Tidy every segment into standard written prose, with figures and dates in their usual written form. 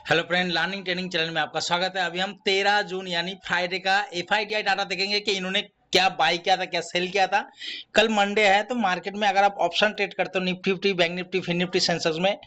Hello friend, learning training channel में आपका स्वागत है। अभी हम 13 जून यानी फ्राइडे का एफआईडीआई डाटा देखेंगे कि इन्होंने क्या बाई किया था, क्या सेल किया था। कल मंडे है तो मार्केट में अगर आप ऑप्शन ट्रेड करते हो Nifty Nifty bank Nifty fin Nifty Sensex में,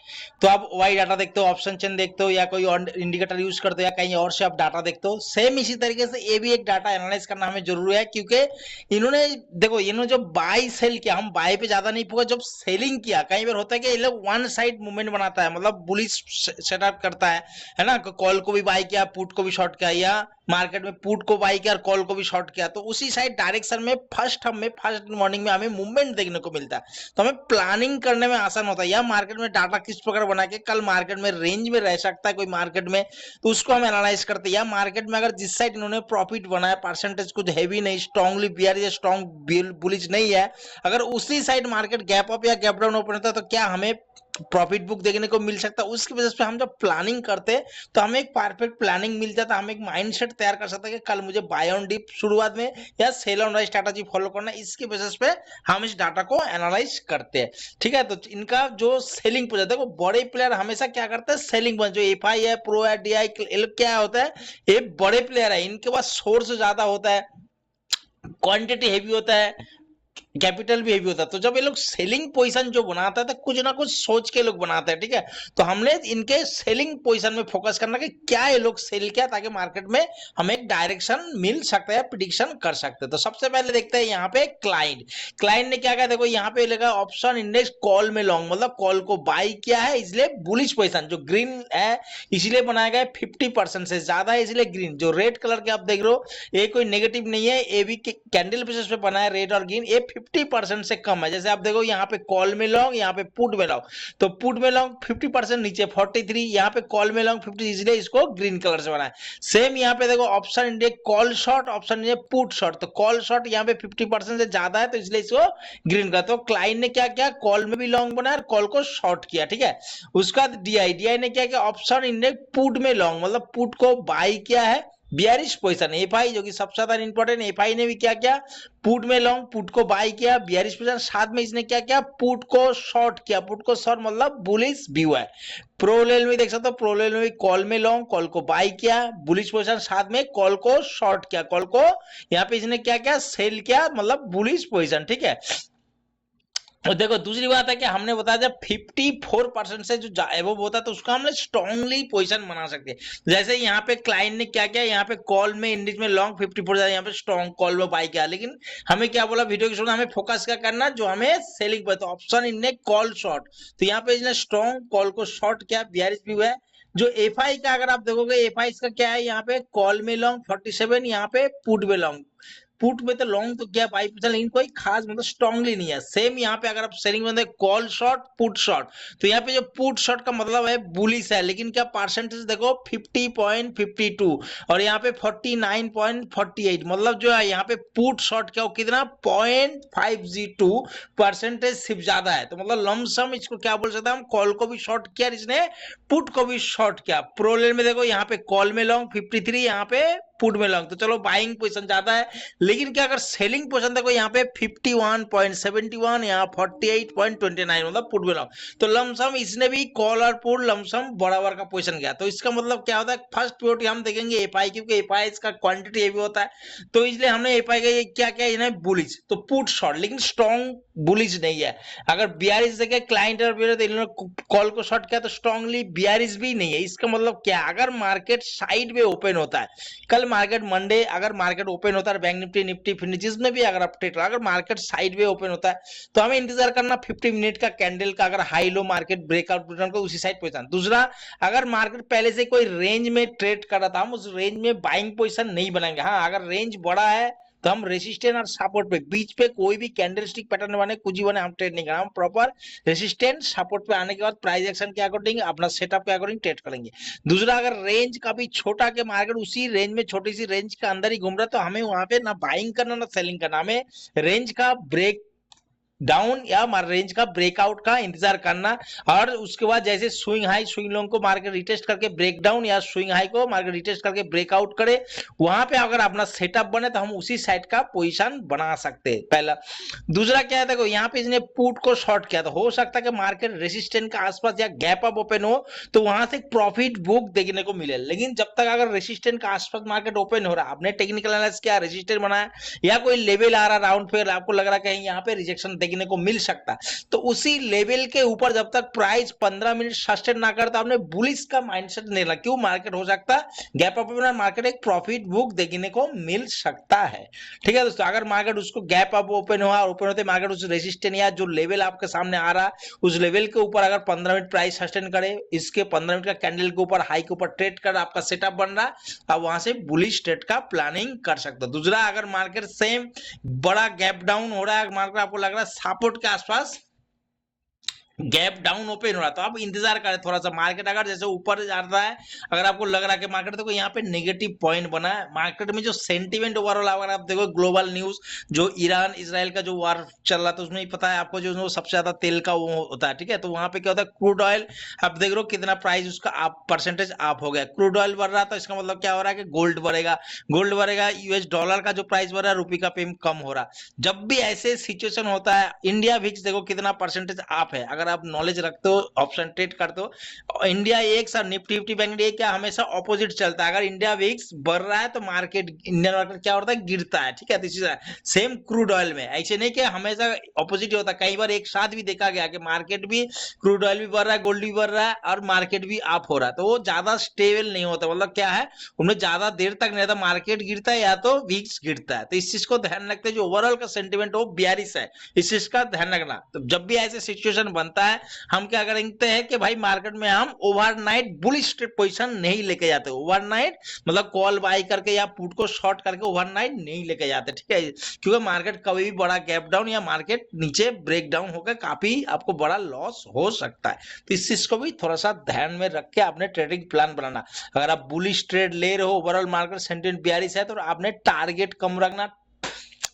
तो आप वाई डाटा देखते हो, ऑप्शन चेन देखते हो या कोई और इंडिकेटर यूज करते हो या कहीं और से आप डाटा देखते हो। सेम इसी तरीके से ये भी एक डाटा एनालाइज करना हमें जरूरी है, क्योंकि इन्होंने देखो इन्होंने जो बाई सेल किया, हम बाई पे ज्यादा नहीं फोकस, जब सेलिंग किया कई बार होता है कि ये लोग वन साइड मूवमेंट बनाता है, मतलब बुलिश सेटअप करता है ना। कॉल को भी बाई किया, पुट को भी शॉर्ट किया, या मार्केट में पुट को बाई किया और कॉल को भी शॉर्ट किया, तो उसी साइड डायरेक्शन में फर्स्ट मॉर्निंग में हमें मूवमेंट देखने को मिलता है। तो हमें प्लानिंग करने में आसान होता है, या मार्केट में डाटा किस प्रकार बना के कल मार्केट में रेंज में रह सकता है कोई मार्केट में, तो उसको हम एनालाइज करते हैं। या मार्केट में अगर जिस साइड इन्होंने प्रॉफिट बनाया, परसेंटेज कुछ हैवी नहीं, स्ट्रांगली बियर या स्ट्रांग बुलिश नहीं है, अगर उसी साइड मार्केट गैप अप या गैप डाउन ओपन होता है तो क्या हमें प्रॉफिट बुक देखने को मिल सकता है। उसकी वजह से हम जब प्लानिंग करते हैं तो हमें एक परफेक्ट प्लानिंग मिल जाता है, हम एक माइंडसेट तैयार कर सकते हैं कि कल मुझे बाय ऑन डिप शुरुआत में या sell on rise strategy follow करना है। इसकी बेसिस पे हम इस डाटा को एनालाइज करते हैं। ठीक है, तो इनका जो सेलिंग पोजीशन, देखो बड़े प्लेयर हमेशा क्या करते हैं, सेलिंग पोजीशन, जो एफ आई है, प्रो है, डी आई, क्या होता है, ये बड़े प्लेयर है, इनके पास सोर्स ज्यादा होता है, क्वांटिटी हैवी होता है, कैपिटल भी हेवी होता है। तो जब ये लोग सेलिंग पोजीशन जो बनाता है तो कुछ ना कुछ सोच के लोग बनाते हैं। ठीक है, तो हमने इनके सेलिंग पोजीशन में फोकस करना कि क्या ये लोग सेल किया, ताकि मार्केट में हमें एक डायरेक्शन मिल सकता है, प्रिडिक्शन कर सकते हैं। तो सबसे पहले देखते हैं यहाँ पे क्लाइंट ने क्या किया। देखो यहाँ पे लगा ऑप्शन इंडेक्स कॉल में लॉन्ग, मतलब कॉल को बाई किया है, इसलिए बुलिश पोजीशन जो ग्रीन है इसलिए बनाया गया 50% से ज्यादा है, इसलिए ग्रीन। जो रेड कलर के आप देख रहे हो ये कोई नेगेटिव नहीं है, ये भी कैंडल बेसिस पे बना है, रेड और ग्रीन। ये 50% से कम है। जैसे आप देखो यहाँ पे कॉल में लॉन्ग, यहाँ पे पुट में लॉन्ग, तो पुट में लॉन्ग 50%, नीचे 43, यहाँ पे कॉल में लॉन्ग 50, इसलिए इसको ग्रीन कलर से बनाया। सेम यहाँ पे देखो option India call short, option India put short, तो कॉल शॉर्ट यहाँ पे 50% से ज्यादा है तो इसलिए इसको ग्रीन कलर। तो क्लाइंट ने क्या किया, कॉल में भी लॉन्ग बनाया और कॉल को शॉर्ट किया। ठीक है, उसका डीआई ने क्या किया, ऑप्शन इंडिया पुट में लॉन्ग, मतलब पुट को बाई किया है, बियरिश पोजीशन। एफआई जो कि सबसे ज्यादा इंपॉर्टेंट, एफआई ने भी क्या किया, पुट में लॉन्ग, पुट को बाई किया, बियरिश पोजीशन। साथ में इसने क्या किया, पुट को शॉर्ट किया, पुट को शॉर्ट मतलब बुलिश व्यू है। प्रोलेल में देख सकते हो, प्रोलेल में भी कॉल में लॉन्ग, कॉल को बाई किया, बुलिश पोजीशन, साथ में कॉल को शॉर्ट किया, कॉल को यहाँ पे इसने क्या किया, सेल किया, मतलब बुलिश पोजीशन। ठीक है, और देखो दूसरी बात है कि हमने बताया जब 54% से जो एबव होता है तो उसको हमने स्ट्रांगली पोजीशन बना सकते हैं। जैसे यहाँ पे क्लाइंट ने क्या किया, यहाँ पे कॉल में इंडेक्स में लॉन्ग 54, यहाँ पे स्ट्रॉन्ग कॉल में बाई किया, लेकिन हमें क्या बोला वीडियो के शुरू में, हमें फोकस क्या करना जो हमें सेलिंग पर। तो ऑप्शन इनने कॉल शॉर्ट, तो यहाँ पे इसने स्ट्रॉन्ग कॉल को शॉर्ट किया, बियरिश व्यू है। जो एफ आई का अगर आप देखोगे, एफ आई इसका क्या है, यहाँ पे कॉल में लॉन्ग 47, यहाँ पे पुट में लॉन्ग, पुट में तो लॉन्ग तो क्या 5%, लेकिन कोई खास मतलब स्ट्रांगली नहीं है। सेम यहाँ पे अगर आप सेलिंग में कॉल शॉर्ट पुट शॉर्ट, तो यहाँ पे जो पुट शॉर्ट का मतलब है बुलिश है, लेकिन क्या परसेंटेज देखो 50.52 और यहाँ पे 49.48, मतलब जो है यहाँ पे पुट शॉर्ट क्या हो, कितना 0.52 परसेंटेज सिर्फ ज्यादा है। तो मतलब लमसम इसको क्या बोल सकते हैं हम, कॉल को भी शॉर्ट किया, इसने पुट को भी शॉर्ट किया। प्रोलेल में देखो यहाँ पे कॉल में लॉन्ग 53, यहाँ पे पुट में लॉन्ग, तो चलो बाइंग पोजीशन ज्यादा है। लेकिन क्या अगर सेलिंग पोजीशन देखो यहाँ पे 51.71, यहाँ 48.29, मतलब पुट में लॉन्ग, तो लमसम इसने भी कॉल और पुट लमसम बराबर का पोजीशन गया। तो इसका मतलब क्या होता है, फर्स्ट प्योरिटी हम देखेंगे एफआई, क्योंकि एफआई इसका क्वांटिटी हेवी होता है, तो इसलिए हमने एफआई का क्या क्या इन्हें बुलिश, तो पुट शॉर्ट, लेकिन स्ट्रॉन्ग बुलिश नहीं है। अगर बियरिश देखे क्लाइंट और तो इन्होंने कॉल को शॉर्ट किया तो स्ट्रांगली बियरिश भी नहीं है। इसका मतलब क्या, अगर मार्केट साइड में ओपन होता है, कल मार्केट मंडे अगर मार्केट ओपन होता है, बैंक निफ्टी निफ्टी फिर जिसमें भी अगर अपडेट रहा, अगर मार्केट साइड में ओपन होता है तो हमें इंतजार करना 50 मिनट का कैंडल का, अगर हाई लो मार्केट ब्रेकआउट को उसी साइड पोजीशन। दूसरा, अगर मार्केट पहले से कोई रेंज में ट्रेड कर रहा था, हम उस रेंज में बाइंग पोजीशन नहीं बनाएंगे। हाँ, अगर रेंज बड़ा है तो हम रेसिस्टेंस और सपोर्ट पे, बीच पे कोई भी कैंडलस्टिक पैटर्न बने, कुछ ही बने, हम ट्रेड नहीं करेंगे। हम प्रॉपर रेसिस्टेंस सपोर्ट पे आने के बाद प्राइस एक्शन के अकॉर्डिंग अपना सेटअप के अकॉर्डिंग ट्रेड करेंगे। दूसरा, अगर रेंज का भी छोटा के मार्केट उसी रेंज में छोटी सी रेंज के अंदर ही घूम रहा है तो हमें वहां पे ना बाइंग करना ना सेलिंग करना, हमें रेंज का ब्रेक डाउन या रेंज का ब्रेकआउट का इंतजार करना, और उसके बाद जैसे स्विंग हाई स्विंग लो को मार्केट रिटेस्ट करके ब्रेक डाउन या स्विंग हाई को मार्केट रिटेस्ट करके ब्रेकआउट करे, वहां पे अगर अपना सेटअप बने तो हम उसी साइड का पोजीशन बना सकते हैं। पहला। दूसरा क्या है, देखो यहाँ पे इसने पुट को शॉर्ट किया, तो हो सकता है कि मार्केट रेसिस्टेंट का आसपास या गैप अप ओपन हो तो वहां से प्रॉफिट बुक देखने को मिले। लेकिन जब तक अगर रेसिस्टेंट का आसपास मार्केट ओपन हो रहा है, आपने टेक्निकल एनालिसिस किया, रेसिस्टेंट बनाया या कोई लेवल आ रहा राउंड फिर आपको लग रहा है कहीं यहाँ पे रिजेक्शन देखने को मिल सकता है, तो उसी लेवल के ऊपर जब तक प्राइस 15 मिनट सस्टेन ना करता, आपने बुलिश का माइंडसेट नहीं ला। क्यों? मार्केट हो सकता है गैप अप में मार्केट एक प्रॉफिट बुक देखने को मिल सकता है। ठीक है दोस्तों, अगर मार्केट उसको गैप अप ओपन हुआ और ओपन होते मार्केट उस रेजिस्टेंस या जो लेवल आपके सामने आ रहा है उस लेवल के ऊपर अगर 15 मिनट प्राइस सस्टेन करे, इसके 15 मिनट का कैंडल के ऊपर हाई के ऊपर ट्रेड कर आपका सेटअप बन रहा है, आप वहां से बुलिश ट्रेड का प्लानिंग कर सकते हो। दूसरा, अगर मार्केट सेम बड़ा गैप डाउन हो रहा है, मार्केट आपको लग रहा है सपोर्ट के आसपास गैप डाउन ओपन हो रहा, तो आप इंतजार करें थोड़ा सा। मार्केट अगर जैसे ऊपर जा रहा है, अगर आपको लग रहा है कि मार्केट देखो यहाँ पे नेगेटिव पॉइंट बना है, मार्केट में जो सेंटीमेंट ओवरऑल अगर आप देखो ग्लोबल न्यूज जो ईरान इसराइल का जो वार चल रहा था उसमें ही पता है आपको जो सबसे ज्यादा तेल का वो होता है। ठीक है, तो वहां पे क्या होता है क्रूड ऑयल, आप देख रहे हो कितना प्राइस उसका आप परसेंटेज आप हो गया। क्रूड ऑयल बढ़ रहा था, इसका मतलब क्या हो रहा है कि गोल्ड बढ़ेगा, गोल्ड बढ़ेगा, यूएस डॉलर का जो प्राइस बढ़ रहा है, रुपये का पेम कम हो रहा। जब भी ऐसे सिचुएशन होता है, इंडिया विक्स देखो कितना परसेंटेज आप है, अगर आप नॉलेज रखते हो ऑप्शन ट्रेड करते हो, इंडिया एक साथ निफ्टी फिफ्टी बैंक निफ्टी क्या हमेशा ऑपोजिट चलता है। अगर इंडिया विक्स बढ़ रहा है तो मार्केट इंडियन मार्केट क्या होता है गिरता है। ठीक है, तो सेम क्रूड ऑयल में ऐसे नहीं कि हमेशा ऑपोजिट होता, कई बार एक साथ भी देखा गया कि मार्केट भी क्रूड ऑयल भी बढ़ रहा है, गोल्ड भी बढ़ रहा है और मार्केट भी अप हो रहा है, तो वो ज्यादा स्टेबल नहीं होता। मतलब क्या है, उनमें ज्यादा देर तक नहीं रहता, मार्केट गिरता है या तो विक्स गिरता है। तो इस चीज को ध्यान रखते हैं, जो ओवरऑल का सेंटिमेंट हो बियरिश है, इस चीज का ध्यान रखना। तो जब भी ऐसे सिचुएशन बनता है, हम क्या करते हैं कि भाई मार्केट में हम ओवरनाइट बुलिश पोजीशन नहीं लेके जाते। ओवरनाइट मतलब कॉल बाय करके या पुट को शॉर्ट करके ओवरनाइट नहीं लेके जाते। ठीक है, क्योंकि मार्केट कभी भी बड़ा गैप डाउन या मार्केट नीचे ब्रेक डाउन होकर काफी आपको बड़ा लॉस हो सकता है। तो इस चीज को भी थोड़ा सा ध्यान में रख के आपने ट्रेडिंग प्लान बनाना। अगर आप बुलिश ट्रेड ले रहे हो, ओवरऑल मार्केट सेंटिमेंट बियरिश है, तो आपने टारगेट कम रखना।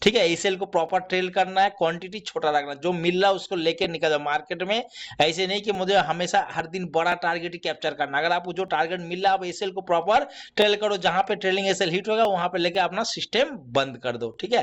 ठीक है, एसएल को प्रॉपर ट्रेल करना है, क्वांटिटी छोटा रखना, जो मिल रहा है उसको लेके निकल जाओ मार्केट में। ऐसे नहीं कि मुझे हमेशा हर दिन बड़ा टारगेट ही कैप्चर करना। अगर आपको जो टारगेट मिल रहा है आप एसएल को प्रॉपर ट्रेल करो, जहां पे ट्रेलिंग एसएल हिट होगा वहां पे लेके अपना सिस्टम बंद कर दो। ठीक है,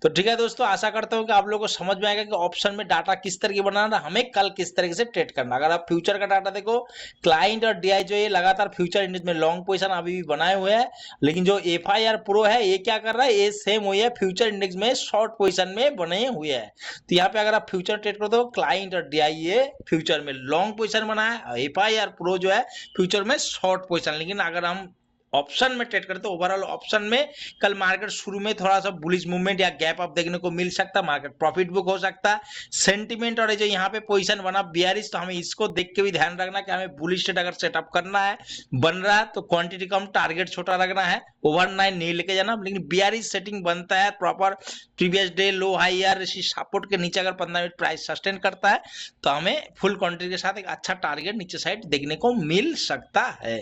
तो ठीक है दोस्तों, आशा करता हूँ कि आप लोगों को समझ में आएगा कि ऑप्शन में डाटा किस तरह की बनाना, हमें कल किस तरीके से ट्रेड करना। अगर आप फ्यूचर का डाटा देखो, क्लाइंट और डीआई जो ये लगातार फ्यूचर इंडेक्स में लॉन्ग पोजिशन अभी भी बनाए हुए हैं, लेकिन जो एफआईआर प्रो है ये क्या कर रहा है, ये सेम हुई है फ्यूचर इंडेक्स में शॉर्ट पोजीशन में बने हुए हैं। तो यहाँ पे अगर आप फ्यूचर ट्रेड करो तो क्लाइंट और डीआईए फ्यूचर में लॉन्ग पोजीशन बना है, एफआईआर प्रो जो है फ्यूचर में शॉर्ट पोजीशन। लेकिन अगर हम ऑप्शन में ट्रेड करते हैं, ओवरऑल ऑप्शन में कल मार्केट शुरू में थोड़ा सा बुलिश मूवमेंट या गैप अप देखने को मिल सकता है, मार्केट प्रॉफिट बुक हो सकता है। सेंटीमेंट और जो यहाँ पे पोजीशन बना बियरिश, तो हमें इसको देख के भी ध्यान रखना कि हमें बुलिश ट्रेड अगर सेटअप करना है बन रहा है तो क्वांटिटी कम टारगेट छोटा रखना है, ओवरनाइट नहीं लेके जाना। लेकिन बियरिश सेटिंग बनता है प्रॉपर, प्रीवियस डे लो हाई या सपोर्ट के नीचे अगर 15 मिनट प्राइस सस्टेन करता है तो हमें फुल क्वांटिटी के साथ एक अच्छा टारगेट नीचे साइड देखने को मिल सकता है।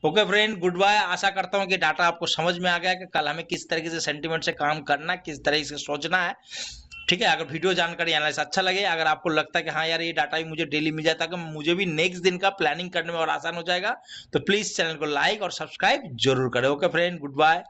Okay friend, goodbye. आशा करता हूं कि डाटा आपको समझ में आ गया कि कल हमें किस तरीके से सेंटीमेंट से काम करना, किस तरीके से सोचना है। ठीक है, अगर वीडियो जानकारी एनालिसिस अच्छा लगे, अगर आपको लगता है कि हाँ यार ये डाटा भी मुझे डेली मिल जाता है, मुझे भी नेक्स्ट दिन का प्लानिंग करने में और आसान हो जाएगा, तो प्लीज चैनल को लाइक और सब्सक्राइब जरूर करें। Okay friend, good bye.